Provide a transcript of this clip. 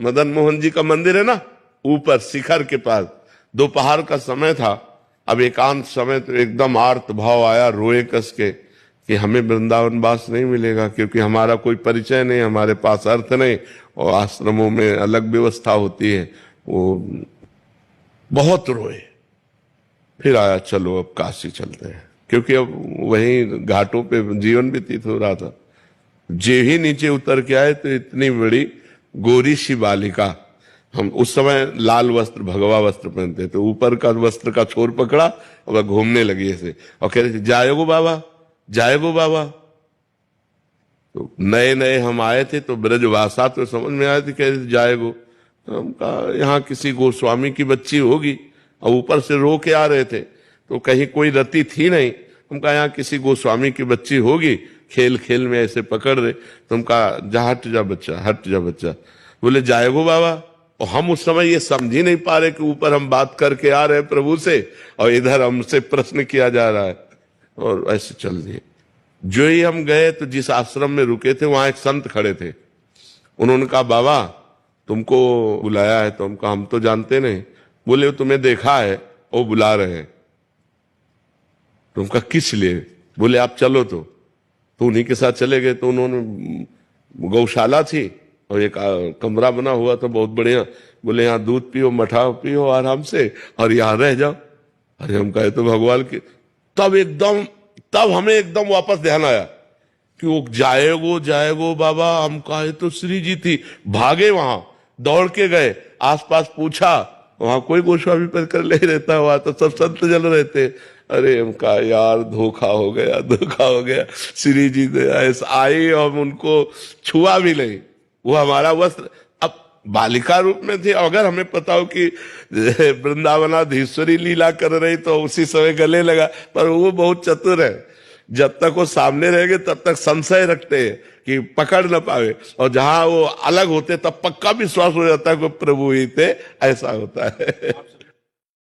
मदन मोहन जी का मंदिर है ना, ऊपर शिखर के पास। दोपहर का समय था, अब एकांत समय तो एकदम आर्त भाव आया, रोए कस के कि हमें वृंदावन वास नहीं मिलेगा, क्योंकि हमारा कोई परिचय नहीं, हमारे पास अर्थ नहीं, और आश्रमों में अलग व्यवस्था होती है। वो बहुत रोए। फिर आया, चलो अब काशी चलते हैं, क्योंकि अब वहीं घाटों पे जीवन व्यतीत हो रहा था। जे ही नीचे उतर के आए तो इतनी बड़ी गोरी सी बालिका, हम उस समय लाल वस्त्र भगवा वस्त्र पहनते, तो ऊपर का वस्त्र का छोर पकड़ा और वह घूमने लगी ऐसे, और कह रहे थे जाएगो बाबा, जाएगो बाबा। तो नए नए हम आए थे तो ब्रजभाषा तो समझ में आए थे, कह रहे थे जाएगो। तो हम कहा यहाँ किसी गोस्वामी की बच्ची होगी, और ऊपर से रो के आ रहे थे तो कहीं कोई रति थी नहीं। हम कहा यहाँ किसी गोस्वामी की बच्ची होगी, खेल खेल में ऐसे पकड़ रहे। तो हम कहा जा, हट जा बच्चा, हट जा बच्चा। बोले जाएगो बाबा। और हम उस समय ये समझ ही नहीं पा रहे कि ऊपर हम बात करके आ रहे हैं प्रभु से, और इधर हमसे प्रश्न किया जा रहा है, और ऐसे चल दिए। जो ही हम गए तो जिस आश्रम में रुके थे वहां एक संत खड़े थे। उन्होंने कहा बाबा तुमको बुलाया है। तो हम कहा हम तो जानते नहीं। बोले तुम्हें देखा है, वो बुला रहे हैं। तो उनका किस लिए? बोले आप चलो। तो उन्हीं के साथ चले गए। तो उन्होंने, गौशाला थी और एक कमरा बना हुआ था बहुत बढ़िया। बोले यहाँ दूध पियो, मठा पियो आराम से, और यहाँ रह जाओ। अरे हम कहे तो भगवान के, तब हमें एकदम वापस ध्यान आया कि वो जाएगो जाएगो बाबा। हम कहे तो श्री जी थी, भागे वहां, दौड़ के गए, आसपास पूछा, वहां कोई गोस्वामी पर कर ले रहता, वहां तो सब संत जन रहते। अरे हम कहा यार धोखा हो गया, धोखा हो गया। श्री जी ऐसा आई और उनको छुआ भी नहीं। वो हमारा वस्त्र, अब बालिका रूप में थी, अगर हमें पता हो कि वृंदावनाधीश्वरी लीला कर रही तो उसी समय गले लगा। पर वो बहुत चतुर है, जब तक वो सामने रहेंगे तब तक संशय रखते हैं कि पकड़ न पावे, और जहां वो अलग होते तब पक्का विश्वास हो जाता है कि प्रभु ही थे, ऐसा होता है।